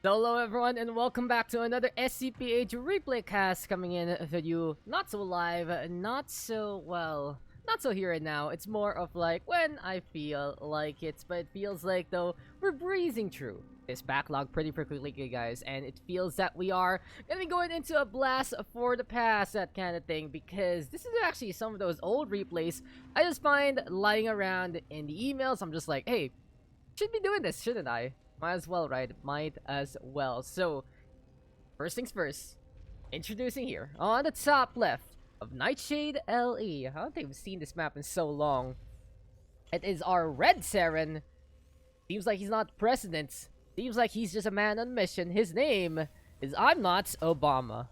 Hello everyone and welcome back to another SCPH replay cast coming in to you not so live, not so not so here and now. It's more of like when I feel like it, but it feels like though we're breezing through this backlog pretty quickly, guys, and it feels that we are gonna be going into a blast for the past, that kind of thing, because this is actually some of those old replays I just find lying around in the emails. I'm just like, hey, should be doing this, shouldn't I? Might as well, right? Might as well. So, first things first. Introducing here, on the top left of Nightshade LE. I don't think we've seen this map in so long. It is our Red Saren. Seems like he's not president. Seems like he's just a man on mission. His name is ImNotObama.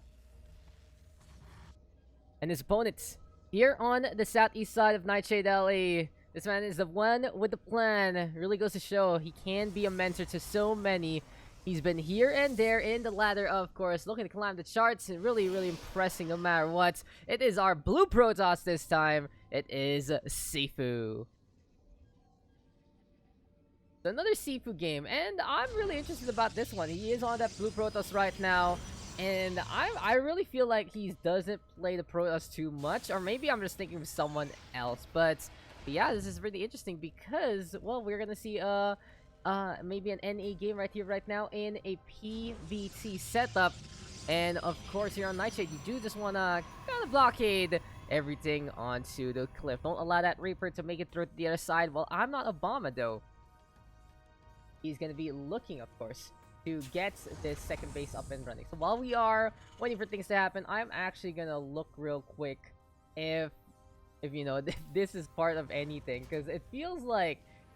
And his opponent, here on the southeast side of Nightshade LE. This man is the one with the plan. Really goes to show he can be a mentor to so many. He's been here and there in the ladder, of course, looking to climb the charts and really impressing no matter what. It is our blue Protoss this time. It is SiFu. Another SiFu game, and I'm really interested about this one. He is on that blue Protoss right now. And I really feel like he doesn't play the Protoss too much. Or maybe I'm just thinking of someone else. But yeah, this is really interesting because, well, we're gonna see maybe an NA game right here, right now, in a PvT setup. And of course, here on Nightshade, you do just wanna kind of blockade everything onto the cliff. Don't allow that Reaper to make it through to the other side. Well, ImNotObama though. He's gonna be looking, of course, to get this second base up and running. So while we are waiting for things to happen, I'm actually gonna look real quick if you know this is part of anything, because it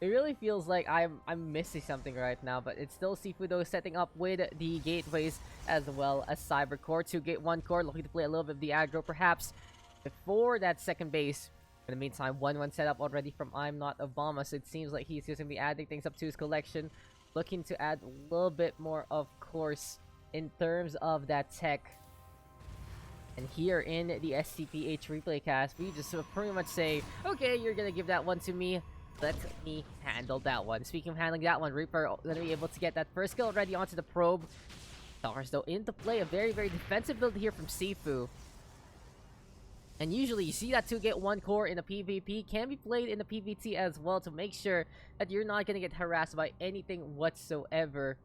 really feels like I'm missing something right now. But it's still SiFu though, setting up with the gateways as well as Cybercore to Gate 1 core, looking to play a little bit of the aggro perhaps before that second base. In the meantime, 1-1 setup already from ImNotObama, so it seems like he's just gonna be adding things up to his collection, looking to add a little bit more, of course, in terms of that tech. And here in the SCPH replay cast, we just pretty much say, okay, you're gonna give that one to me, let me handle that one. Speaking of handling that one, Reaper gonna be able to get that first kill already onto the probe. Stalkers though into play, a very defensive build here from SiFu. And usually you see that 2-get-1 core in a PvP can be played in a PvT as well, to make sure that you're not gonna get harassed by anything whatsoever.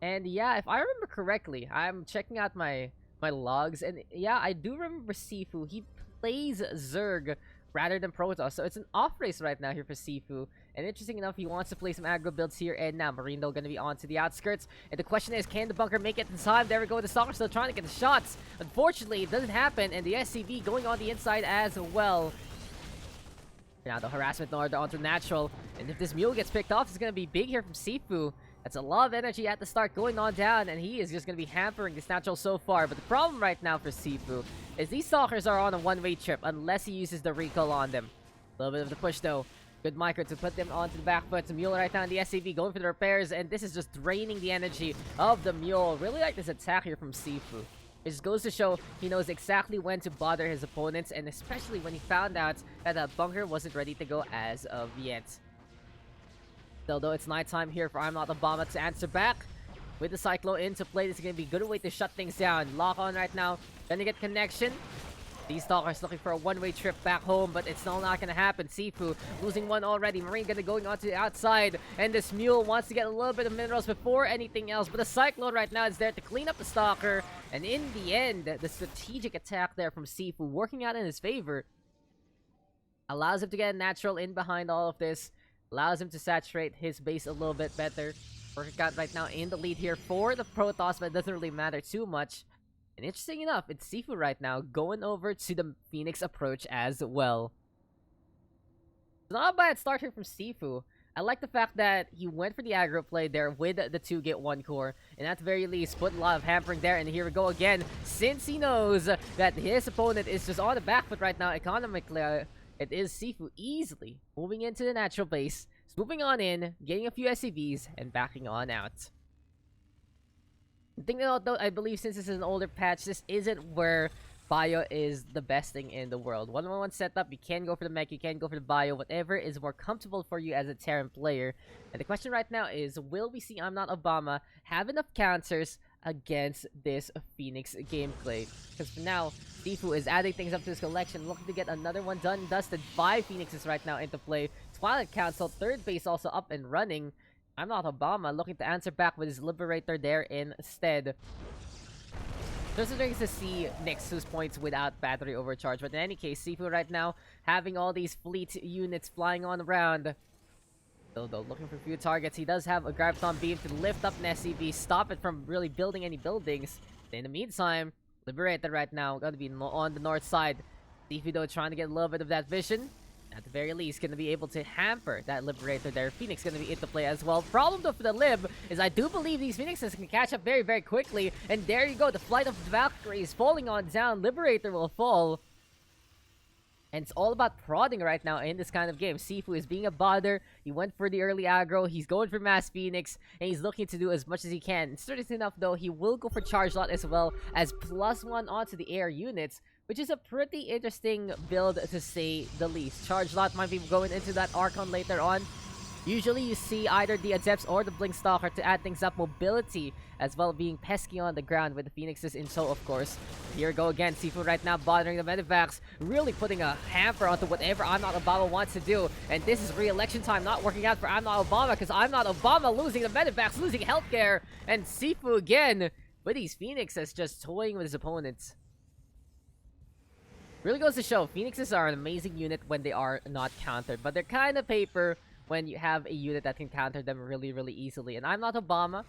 And yeah, if I remember correctly, I'm checking out my logs, and yeah, I do remember SiFu. He plays Zerg rather than Protoss, so it's an off race right now here for SiFu. And interesting enough, he wants to play some aggro builds here and now. Marine though gonna be onto the outskirts, and the question is, can the bunker make it in time? There we go, the Stalker still trying to get the shots. Unfortunately, it doesn't happen, and the SCV going on the inside as well. Now the harassment in order onto natural, and if this mule gets picked off, it's gonna be big here from SiFu. That's a lot of energy at the start going on down, and he is just going to be hampering this natural so far. But the problem right now for SiFu is these Stalkers are on a one-way trip unless he uses the recall on them. A little bit of the push though. Good micro to put them onto the back foot. The Mule right now in the SCV going for the repairs, and this is just draining the energy of the Mule. Really like this attack here from SiFu. It just goes to show he knows exactly when to bother his opponents, and especially when he found out that the bunker wasn't ready to go as of yet. Still though, it's nighttime here for ImNotObama to answer back with the Cyclone into play. This is going to be a good way to shut things down. Lock on right now. Gonna get connection. These Stalkers looking for a one-way trip back home, but it's still not going to happen. SiFu losing one already. Marine gonna going onto the outside, and this Mule wants to get a little bit of minerals before anything else. But the Cyclone right now is there to clean up the Stalker, and in the end, the strategic attack there from SiFu working out in his favor allows him to get a natural in behind all of this. Allows him to saturate his base a little bit better. Working out right now in the lead here for the Protoss, but it doesn't really matter too much. And interesting enough, it's SiFu right now going over to the Phoenix approach as well. It's not a bad start here from SiFu. I like the fact that he went for the aggro play there with the 2-get-1 core, and at the very least put a lot of hampering there. And here we go again, since he knows that his opponent is just on the back foot right now economically. It is SiFu easily moving into the natural base, swooping on in, getting a few SCVs, and backing on out. The thing though, I believe since this is an older patch, this isn't where Bio is the best thing in the world. 1-on-1 setup, you can go for the mech, you can go for the bio, whatever is more comfortable for you as a Terran player. And the question right now is, will we see ImNotObama have enough counters against this Phoenix gameplay? Because for now, SiFu is adding things up to his collection, looking to get another one done and dusted. 5 Phoenixes right now into play. Twilight Council, third base also up and running. ImNotObama looking to answer back with his Liberator there instead. Just interesting to see Nexus points without battery overcharge. But in any case, SiFu right now having all these fleet units flying on around. Though looking for a few targets. He does have a Graviton Beam to lift up an SCV, stop it from really building any buildings. In the meantime, Liberator right now gonna be on the north side. SiFu though trying to get a little bit of that vision. At the very least, gonna be able to hamper that Liberator there. Phoenix gonna be into play as well. Problem though for the Lib is I do believe these Phoenixes can catch up very, very quickly. And there you go, the Flight of the Valkyries falling on down. Liberator will fall. And it's all about prodding right now in this kind of game. SiFu is being a bother. He went for the early aggro. He's going for Mass Phoenix. And he's looking to do as much as he can. Interesting enough, though, he will go for Charge Lot as well as +1 onto the air units, which is a pretty interesting build to say the least. Charge Lot might be going into that Archon later on. Usually you see either the Adepts or the Blink Stalker to add things up. Mobility as well, being pesky on the ground with the Phoenixes in tow, of course. Here we go again. SiFu right now bothering the Medivacs, really putting a hamper onto whatever ImNotObama wants to do. And this is re-election time not working out for ImNotObama because ImNotObama losing the Medivacs, losing healthcare. And SiFu again with these Phoenixes just toying with his opponents. Really goes to show, Phoenixes are an amazing unit when they are not countered. But they're kind of paper when you have a unit that can counter them really, really easily. And ImNotObama,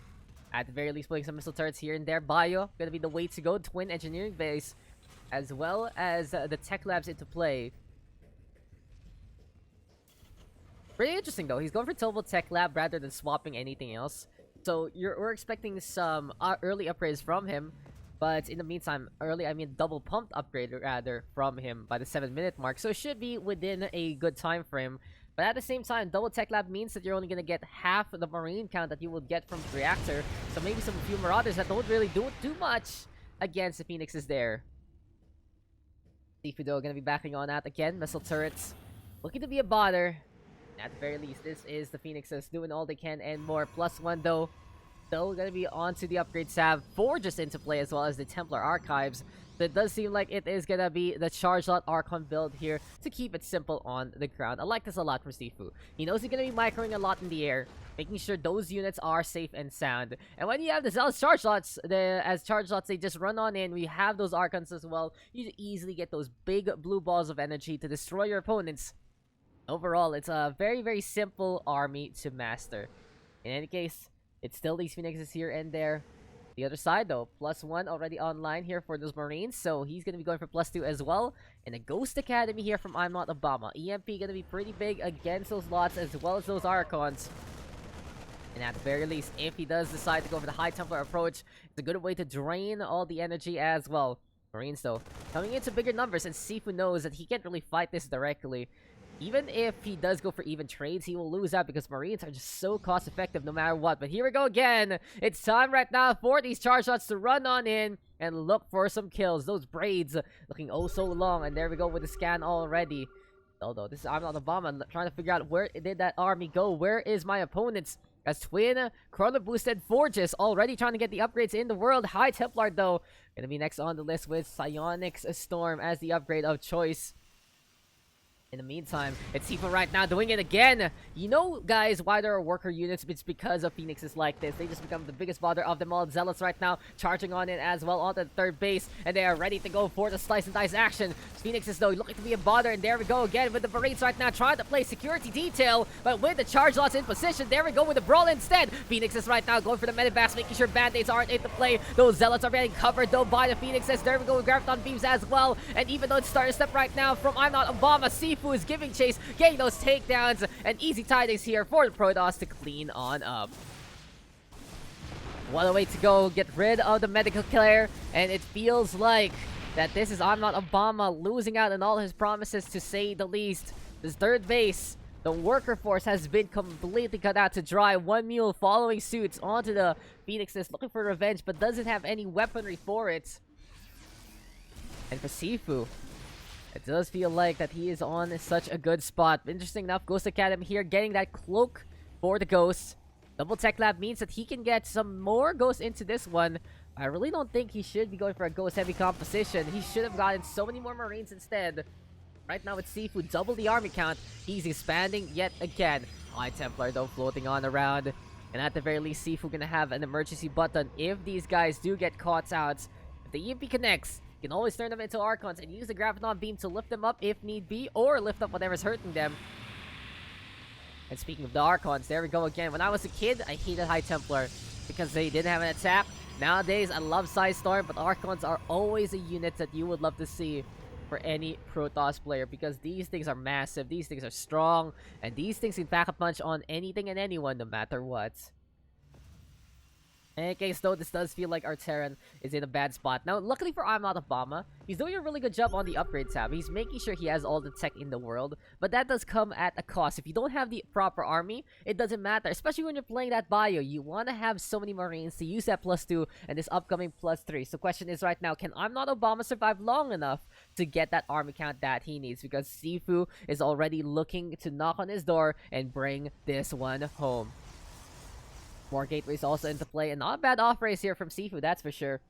at the very least, putting some missile turrets here and there. Bio, gonna be the way to go. Twin engineering base, as well as the tech labs into play. Pretty interesting, though. He's going for Total Tech Lab rather than swapping anything else. So we're expecting some early upgrades from him. But in the meantime, double pumped upgrade rather from him by the 7-minute mark. So it should be within a good time frame. But at the same time, double tech lab means that you're only going to get half the marine count that you would get from the reactor. So maybe some few marauders that don't really do too much against the Phoenixes there. SiFu though going to be backing on that again. Missile turrets looking to be a bother. At the very least, this is the Phoenixes doing all they can and more. +1 though. Still going to be onto the upgrade salve. Forges into play as well as the Templar Archives. So it does seem like it is going to be the Charge Lot Archon build here to keep it simple on the ground. I like this a lot for SiFu. He knows he's going to be microing a lot in the air, making sure those units are safe and sound. And when you have the Zealous Charge Lots, as Charge Lots, they just run on in. We have those Archons as well. You easily get those big blue balls of energy to destroy your opponents. Overall, it's a very, very simple army to master. In any case, it's still these Phoenixes here and there. The other side, though, +1 already online here for those Marines, so he's going to be going for +2 as well. And a Ghost Academy here from ImNotObama. EMP going to be pretty big against those lots as well as those Archons. And at the very least, if he does decide to go for the High Templar approach, it's a good way to drain all the energy as well. Marines, though, coming into bigger numbers, and SiFu knows that he can't really fight this directly. Even if he does go for even trades, he will lose out because Marines are just so cost-effective no matter what. But here we go again. It's time right now for these Charge Lots to run on in and look for some kills. Those braids looking oh so long. And there we go with the scan already. Although this is ImNotObama trying to figure out where did that army go. Where is my opponents? As twin chrono boosted Forges already trying to get the upgrades in the world. High Templar though gonna be next on the list with Psionics Storm as the upgrade of choice. In the meantime, it's SiFu right now doing it again. You know, guys, why there are worker units? It's because of Phoenixes like this. They just become the biggest bother of them all. Zealots right now charging on in as well onto the third base. And they are ready to go for the slice and dice action. Phoenixes, though, looking to be a bother. And there we go again with the Marines right now trying to play security detail. But with the Charge Lots in position, there we go with the Brawl instead. Phoenixes right now going for the Medivacs, making sure Band-Aids aren't into play. Those Zealots are getting covered, though, by the Phoenixes. There we go with Graviton Beams as well. And even though it's starting to step right now from ImNotObama, SiFu is giving chase, getting those takedowns, and easy tidings here for the Protoss to clean on up. What a way to go, get rid of the medical care, and it feels like that this is ImNotObama losing out on all his promises, to say the least. This third base, the worker force has been completely cut out to dry. One mule following suits onto the Phoenixes, looking for revenge, but doesn't have any weaponry for it. And for SiFu, it does feel like that he is on such a good spot. Interesting enough, Ghost Academy here getting that cloak for the Ghost. Double Tech Lab means that he can get some more Ghosts into this one. I really don't think he should be going for a Ghost heavy composition. He should have gotten so many more Marines instead. Right now with SiFu, double the army count. He's expanding yet again. High Templar though floating on around. And at the very least, SiFu gonna have an emergency button if these guys do get caught out. If the EMP connects, you can always turn them into Archons and use the Graviton Beam to lift them up if need be, or lift up whatever's hurting them. And speaking of the Archons, there we go again. When I was a kid, I hated High Templar because they didn't have an attack. Nowadays, I love Storm, but Archons are always a unit that you would love to see for any Protoss player because these things are massive, these things are strong, and these things can pack a punch on anything and anyone no matter what. In any case, though, this does feel like our Terran is in a bad spot. Now, luckily for ImNotObama, he's doing a really good job on the upgrade tab. He's making sure he has all the tech in the world, but that does come at a cost. If you don't have the proper army, it doesn't matter, especially when you're playing that bio. You want to have so many Marines to use that +2 and this upcoming +3. So the question is right now, can ImNotObama survive long enough to get that army count that he needs? Because SiFu is already looking to knock on his door and bring this one home. More gateways also into play, and not a bad off race here from SiFu, that's for sure.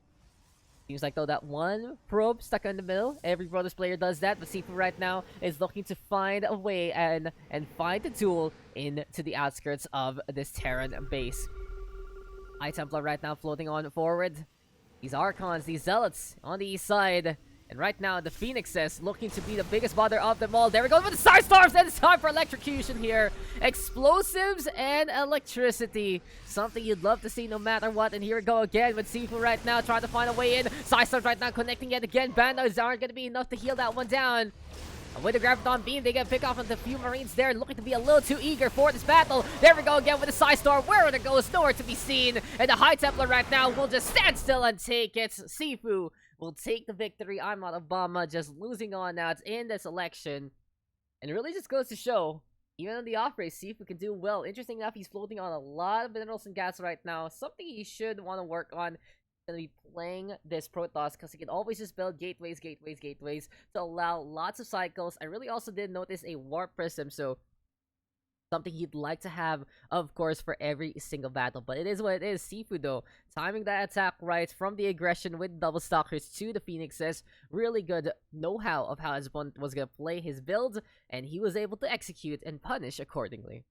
Seems like though that one probe stuck in the middle. Every Protoss player does that, but SiFu right now is looking to find a way and find the tool into the outskirts of this Terran base. High Templar right now floating on forward. These Archons, these Zealots on the east side. And right now, the Phoenixes looking to be the biggest bother of them all. There we go with the Starstorms, and it's time for electrocution here. Explosives and electricity. Something you'd love to see no matter what. And here we go again with SiFu right now trying to find a way in. Starstorms right now connecting yet again. Bandos aren't going to be enough to heal that one down. And with the Graviton Beam, they get pick off on the few Marines there, looking to be a little too eager for this battle. There we go again with the Psystorm. Where it goes, nowhere to be seen. And the High Templar right now will just stand still and take it. SiFu will take the victory. ImNotObama just losing on out in this election. And it really just goes to show, even on the off race, SiFu can do well. Interesting enough, he's floating on a lot of minerals and gas right now. Something he should want to work on. Going to be playing this Protoss because he can always just build gateways to allow lots of cycles. I really also did notice a Warp Prism, so something he'd like to have, of course, for every single battle. But it is what it is. SiFu, though, timing that attack right from the aggression with double stalkers to the Phoenixes. Really good know-how of how his opponent was going to play his build, and he was able to execute and punish accordingly.